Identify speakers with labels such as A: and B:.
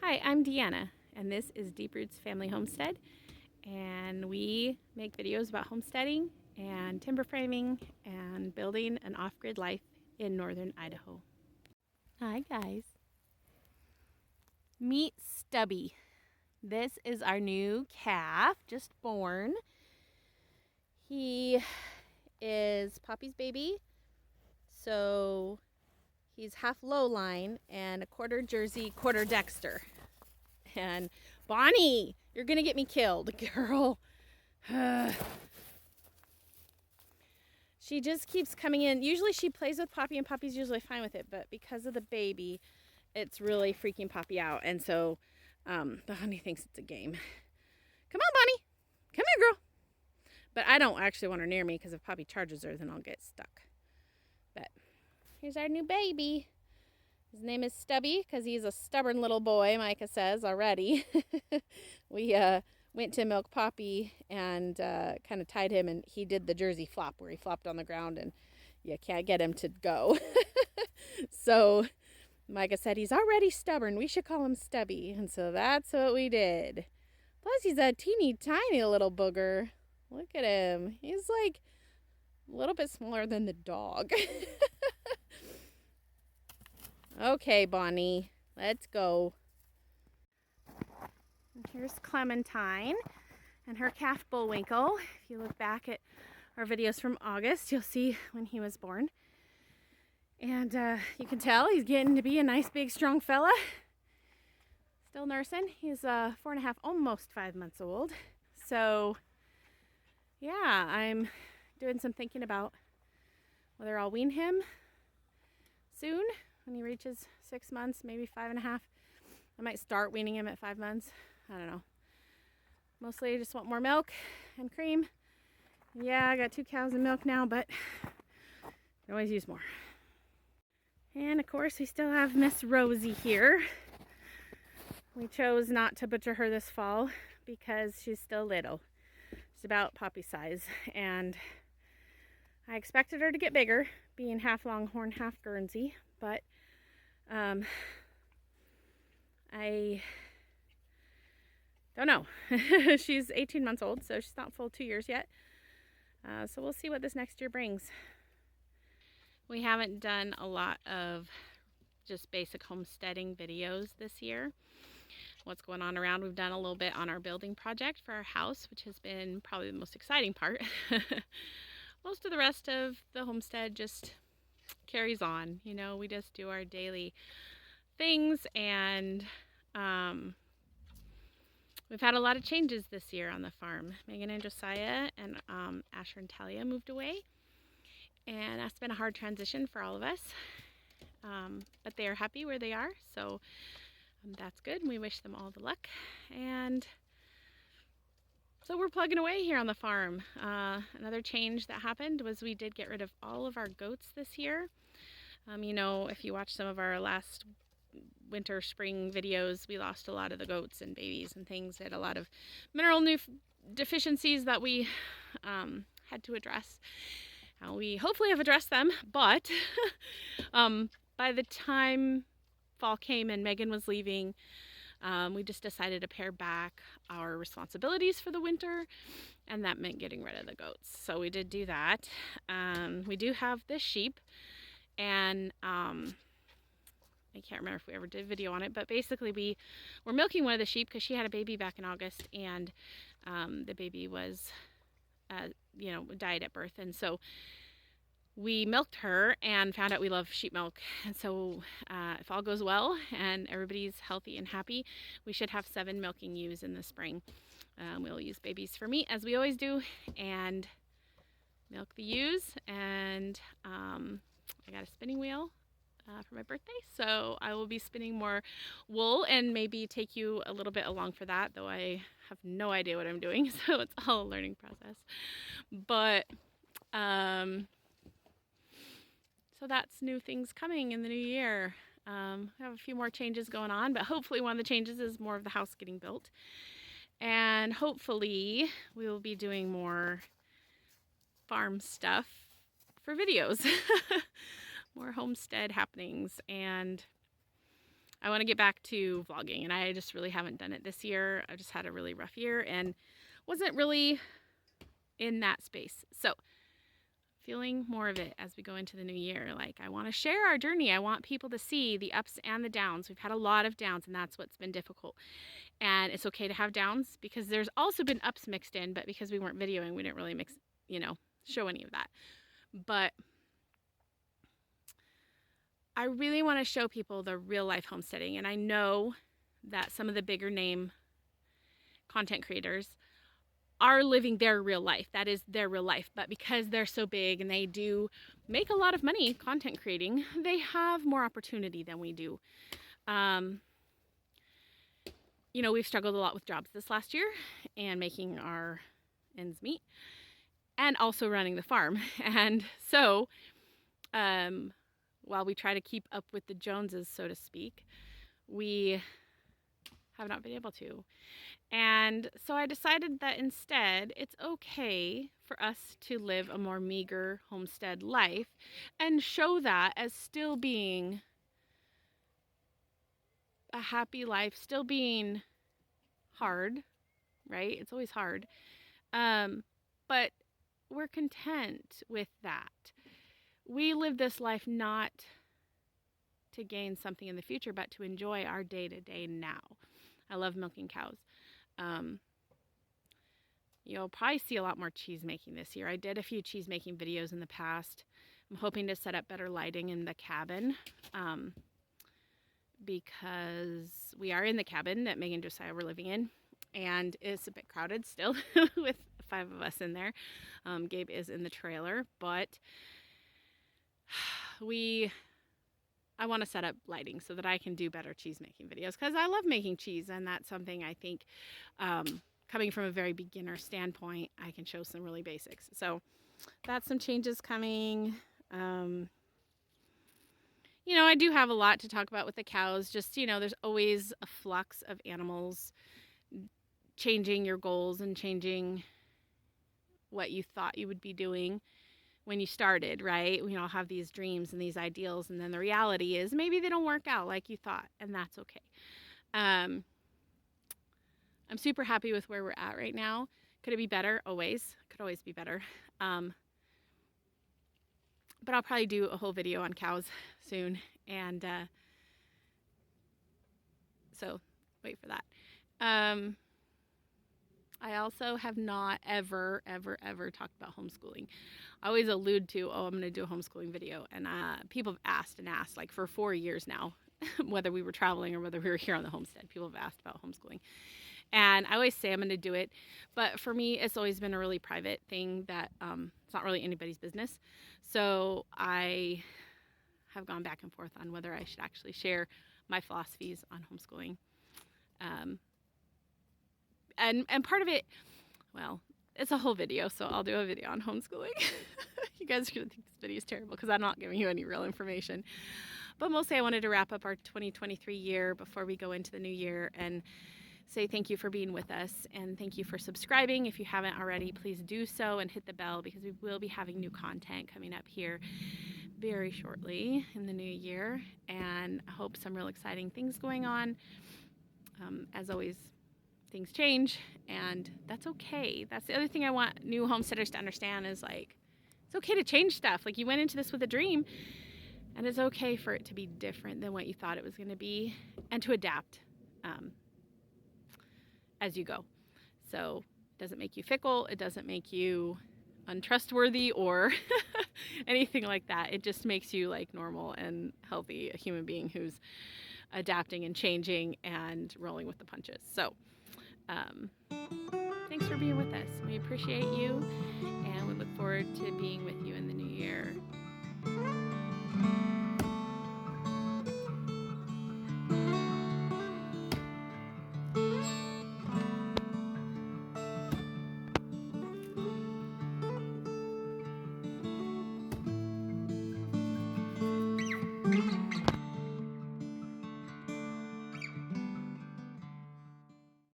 A: Hi, I'm Deanna, and this is Deep Roots Family Homestead, and we make videos about homesteading and timber framing and building an off-grid life in northern Idaho. Hi guys. Meet Stubby. This is our new calf, just born. He is Poppy's baby, so he's half lowline and a quarter Jersey, quarter Dexter. And Bonnie, you're gonna get me killed, girl. She just keeps coming in. Usually she plays with Poppy and Poppy's usually fine with it, but because of the baby, it's really freaking Poppy out. And so the honey thinks it's a game. Come on, Bonnie. Come here, girl. But I don't actually want her near me because if Poppy charges her, then I'll get stuck. But here's our new baby. His name is Stubby because he's a stubborn little boy, Micah says already. We went to milk Poppy and kind of tied him, and he did the Jersey flop where he flopped on the ground and you can't get him to go. So Micah said he's already stubborn. We should call him Stubby. And so that's what we did. Plus he's a teeny tiny little booger. Look at him. He's like a little bit smaller than the dog. Okay, Bonnie, let's go. And here's Clementine and her calf Bullwinkle. If you look back at our videos from August, you'll see when he was born. And you can tell he's getting to be a nice, big, strong fella. Still nursing. He's 4.5, almost 5 months old. So, yeah, I'm doing some thinking about whether I'll wean him soon. When he reaches 6 months, maybe 5.5. I might start weaning him at 5 months. I don't know. Mostly I just want more milk and cream. Yeah, I got 2 cows and milk now, but I can always use more. And of course, we still have Miss Rosie here. We chose not to butcher her this fall because she's still little. She's about Poppy size. And I expected her to get bigger, being half Longhorn, half Guernsey. But I don't know. She's 18 months old, so she's not full 2 years yet. So we'll see what this next year brings. We haven't done a lot of just basic homesteading videos this year. What's going on around, we've done a little bit on our building project for our house, which has been probably the most exciting part. Most of the rest of the homestead just carries on. You know, we just do our daily things, and we've had a lot of changes this year on the farm. Megan and Josiah and Asher and Talia moved away, and that's been a hard transition for all of us, but they are happy where they are, so that's good. We wish them all the luck. And so we're plugging away here on the farm. Another change that happened was we did get rid of all of our goats this year. You know, if you watch some of our last winter, spring videos, we lost a lot of the goats and babies and things. They had a lot of mineral deficiencies that we had to address. We hopefully have addressed them, but by the time fall came and Megan was leaving, we just decided to pare back our responsibilities for the winter, and that meant getting rid of the goats. So we did do that. We do have this sheep, and I can't remember if we ever did a video on it, but basically we were milking one of the sheep because she had a baby back in August, and the baby was, died at birth, and so we milked her and found out we love sheep milk. And so if all goes well and everybody's healthy and happy, we should have 7 milking ewes in the spring. We'll use babies for meat as we always do and milk the ewes. And I got a spinning wheel for my birthday, so I will be spinning more wool and maybe take you a little bit along for that, though I have no idea what I'm doing, so it's all a learning process. But so that's new things coming in the new year. We have a few more changes going on, but hopefully one of the changes is more of the house getting built. And hopefully we will be doing more farm stuff for videos. More homestead happenings. And I want to get back to vlogging, and I just really haven't done it this year. I just had a really rough year and wasn't really in that space. So feeling more of it as we go into the new year. Like, I want to share our journey. I want people to see the ups and the downs. We've had a lot of downs, and that's what's been difficult. And it's okay to have downs because there's also been ups mixed in, but because we weren't videoing, we didn't really show any of that. But I really want to show people the real life homesteading. And I know that some of the bigger name content creators are living their real life. That is their real life. But because they're so big and they do make a lot of money content creating, they have more opportunity than we do. We've struggled a lot with jobs this last year and making our ends meet and also running the farm. And so, while we try to keep up with the Joneses, so to speak, we have not been able to. And so I decided that instead it's okay for us to live a more meager homestead life and show that as still being a happy life, still being hard, right? It's always hard. But we're content with that. We live this life not to gain something in the future, but to enjoy our day-to-day now. I love milking cows. You'll probably see a lot more cheese making this year. I did a few cheese making videos in the past. I'm hoping to set up better lighting in the cabin because we are in the cabin that Megan and Josiah were living in, and it's a bit crowded still with 5 of us in there. Gabe is in the trailer, but I want to set up lighting so that I can do better cheese making videos because I love making cheese, and that's something I think coming from a very beginner standpoint, I can show some really basics. So that's some changes coming. I do have a lot to talk about with the cows. Just, there's always a flux of animals changing your goals and changing what you thought you would be doing when you started, right? We all have these dreams and these ideals, and then the reality is maybe they don't work out like you thought, and that's okay. I'm super happy with where we're at right now. Could it be better? Always. Could always be better. But I'll probably do a whole video on cows soon, and so wait for that. I also have not ever talked about homeschooling. I always allude to, I'm going to do a homeschooling video, and people have asked like for 4 years now, whether we were traveling or whether we were here on the homestead, people have asked about homeschooling. And I always say I'm going to do it, but for me, it's always been a really private thing that it's not really anybody's business. So I have gone back and forth on whether I should actually share my philosophies on homeschooling. And part of it, well, it's a whole video, so I'll do a video on homeschooling. You guys are going to think this video is terrible because I'm not giving you any real information. But mostly I wanted to wrap up our 2023 year before we go into the new year and say thank you for being with us, and thank you for subscribing. If you haven't already, please do so and hit the bell because we will be having new content coming up here very shortly in the new year, and I hope some real exciting things going on. As always, things change, and that's okay. That's the other thing I want new homesteaders to understand is like, it's okay to change stuff. Like, you went into this with a dream, and it's okay for it to be different than what you thought it was going to be, and to adapt as you go. So it doesn't make you fickle. It doesn't make you untrustworthy or anything like that. It just makes you like normal and healthy, a human being who's adapting and changing and rolling with the punches. So thanks for being with us. We appreciate you, and we look forward to being with you in the new year.